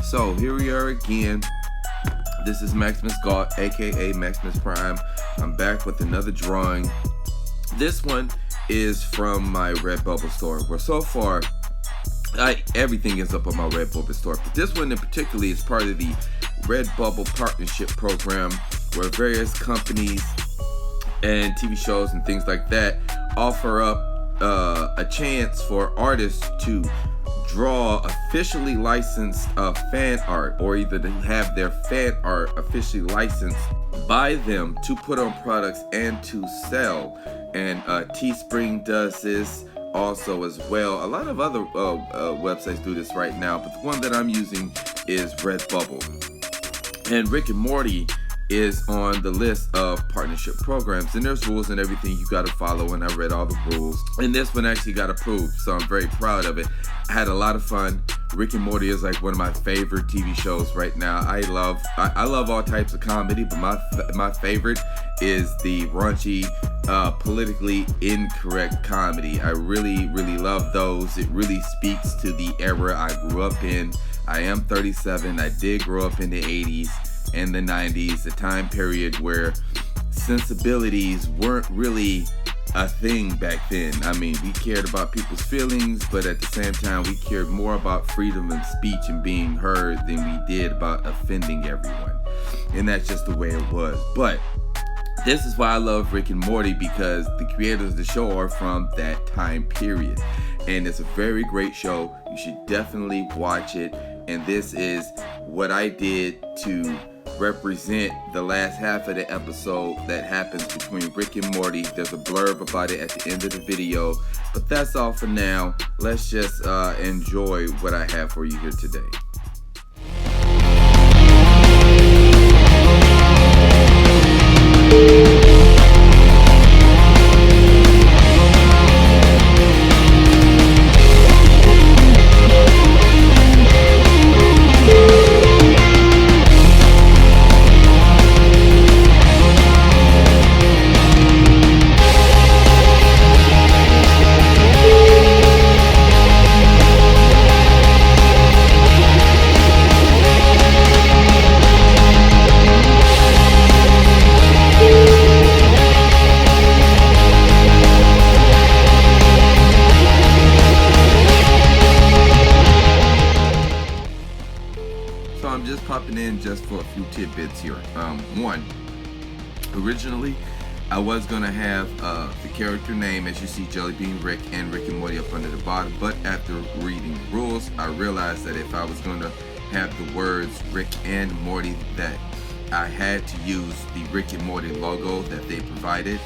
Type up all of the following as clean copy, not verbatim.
So here we are again. This is Maximusgaut, aka Maximusprime. I'm back with another drawing. This one is from my Redbubble store, where so far everything is up on my Redbubble store, but this one in particular is part of the Redbubble partnership program, where various companies and TV shows and things like that offer up a chance for artists to draw officially licensed fan art, or either to have their fan art officially licensed by them to put on products and to sell. And Teespring does this also as well. A lot of other websites do this right now, but the one that I'm using is Redbubble. And Rick and Morty is on the list of partnership programs, and there's rules and everything you got to follow, and I read all the rules, and this one actually got approved, so I'm very proud of it. I had a lot of fun. Rick and Morty is like one of my favorite TV shows right now. I love all types of comedy, but my favorite is the raunchy, politically incorrect comedy. I really love those. It really speaks to the era I grew up in. I am 37. I did grow up in the 80s and the 90s, a time period where sensibilities weren't really a thing back then. I mean, we cared about people's feelings, but at the same time, we cared more about freedom of speech and being heard than we did about offending everyone. And that's just the way it was. But this is why I love Rick and Morty, because the creators of the show are from that time period. And it's a very great show. You should definitely watch it. And this is what I did to represent the last half of the episode that happens between Rick and Morty. There's a blurb about it at the end of the video, but that's all for now. Let's just enjoy what I have for you here today. I'm just popping in just for a few tidbits here. One, originally I was gonna have the character name, as you see, Jellybean Rick and Rick and Morty up under the bottom, but after reading the rules, I realized that if I was gonna have the words Rick and Morty, that I had to use the Rick and Morty logo that they provided.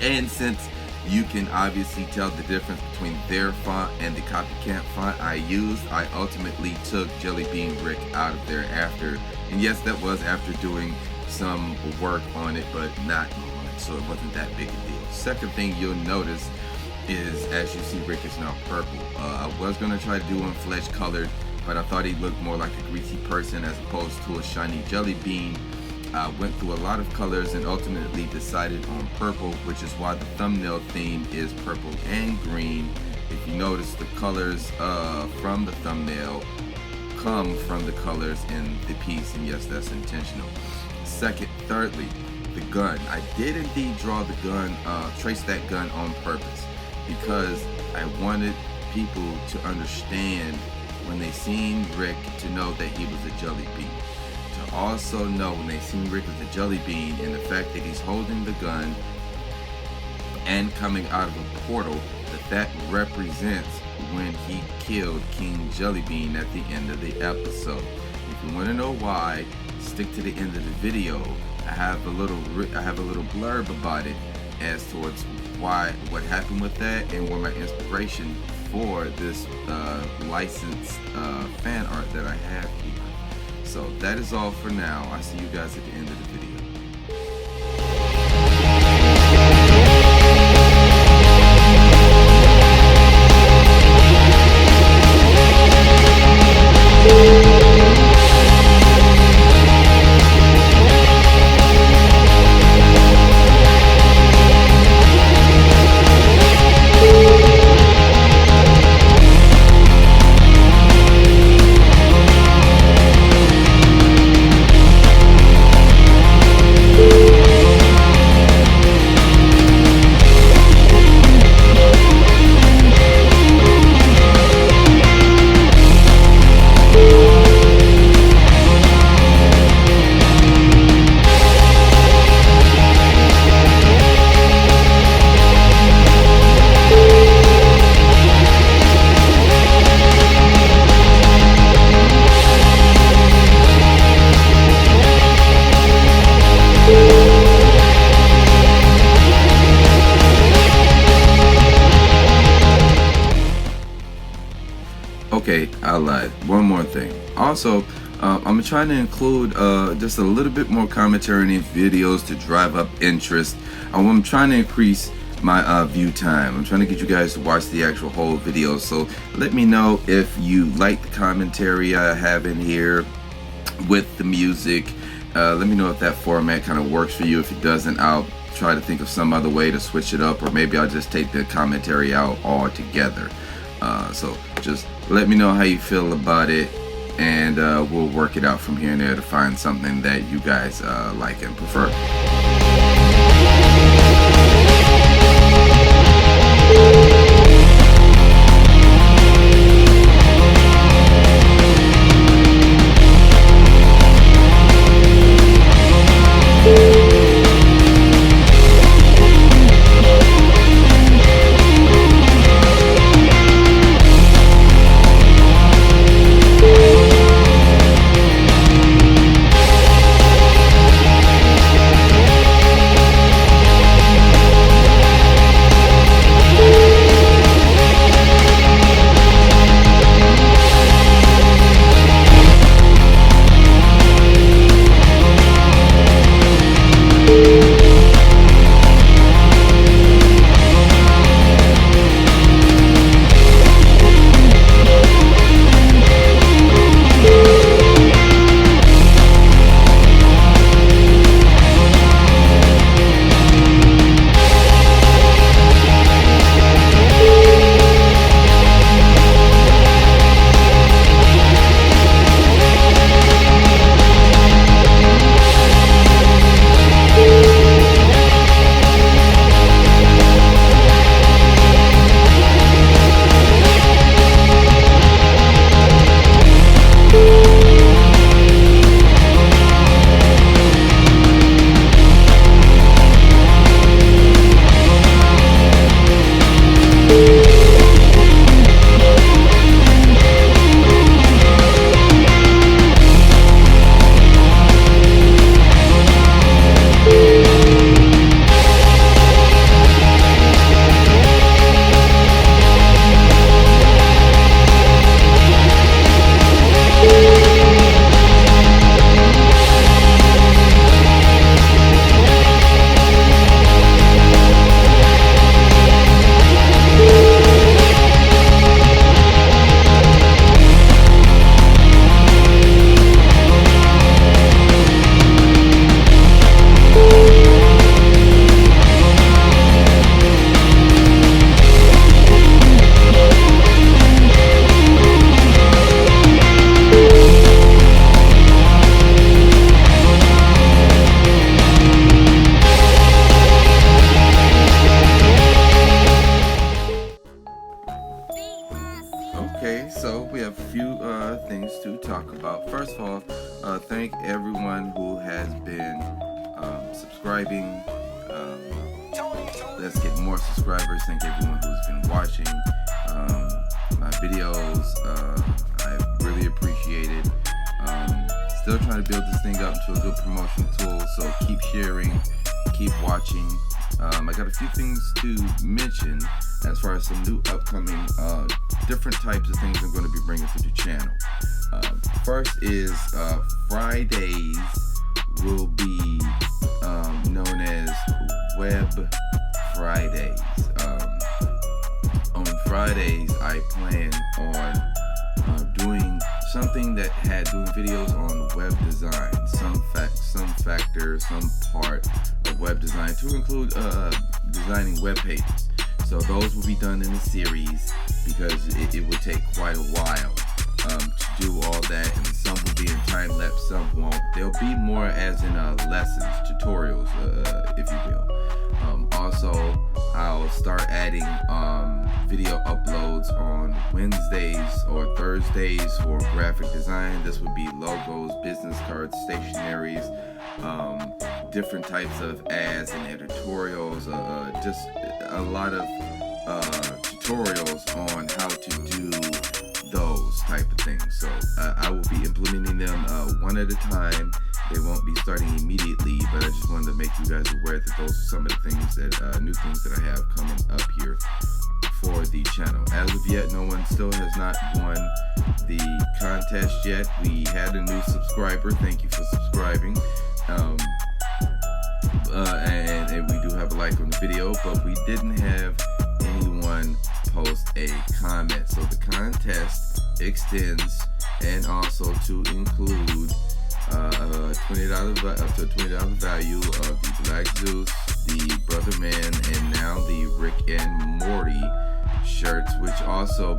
And since you can obviously tell the difference between their font and the copycat font I used, I ultimately took Jellybean Rick out of there after. And yes, that was after doing some work on it, but not much, so it wasn't that big a deal. Second thing you'll notice is, as you see, Rick is now purple. I was going to try to do him flesh colored, but I thought he looked more like a greasy person as opposed to a shiny jelly bean. I went through a lot of colors and ultimately decided on purple, which is why the thumbnail theme is purple and green. If you notice, the colors from the thumbnail come from the colors in the piece, and yes, that's intentional. Thirdly, the gun. I did indeed draw the gun, trace that gun on purpose, because I wanted people to understand when they seen Rick to know that he was a jelly bean. To also know when they seen Rick as a jelly bean, and the fact that he's holding the gun and coming out of a portal, that represents when he killed King Jellybean at the end of the episode. If you want to know why, stick to the end of the video. I have a little blurb about it as towards what happened with that, and what my inspiration for this licensed fan art that I have here. So that is all for now. I'll see you guys at the end of the video. lied. One more thing. Also, I'm trying to include just a little bit more commentary in videos to drive up interest. I'm trying to increase my view time. I'm trying to get you guys to watch the actual whole video. So let me know if you like the commentary I have in here with the music. Let me know if that format kind of works for you. If it doesn't, I'll try to think of some other way to switch it up, or maybe I'll just take the commentary out altogether. So just let me know how you feel about it, and we'll work it out from here and there to find something that you guys like and prefer. Okay, so we have a few things to talk about. First of all, thank everyone who has been subscribing. Let's get more subscribers. Thank everyone who's been watching my videos. I really appreciate it. Still trying to build this thing up into a good promotion tool, so keep sharing, keep watching. I got a few things to mention as far as some new upcoming different types of things I'm going to be bringing to the channel. First is Fridays will be known as Web Fridays. On Fridays I plan on doing something that had doing videos on web design, some factor, some part of web design, to include designing web pages. So those will be done in a series because it would take quite a while to do all that, and some will be in time lapse, some won't. They'll be more as in lessons, tutorials, if you will. Also, I'll start adding video uploads on Wednesdays or Thursdays for graphic design. This would be logos, business cards, stationaries, different types of ads and editorials, just a lot of tutorials on how to do those type of things. So I will be implementing them one at a time. They won't be starting immediately, but I just wanted to make you guys aware that those are some of the things that new things that I have coming up here for the channel. As of yet, no one still has not won the contest yet. We had a new subscriber. Thank you for subscribing. And we do have a like on the video, but we didn't have anyone post a comment. So the contest extends and also to include $20 up to $20 value of the Black Zeus, the Brother Man, and now the Rick and Morty shirts, which also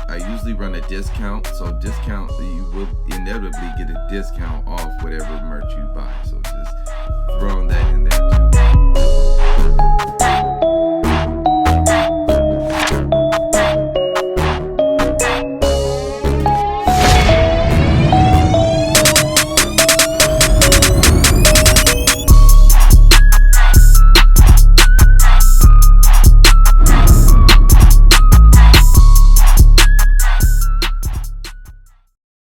I usually run a discount, so discount, you will inevitably get a discount off whatever merch you buy, so just throwing that in there too.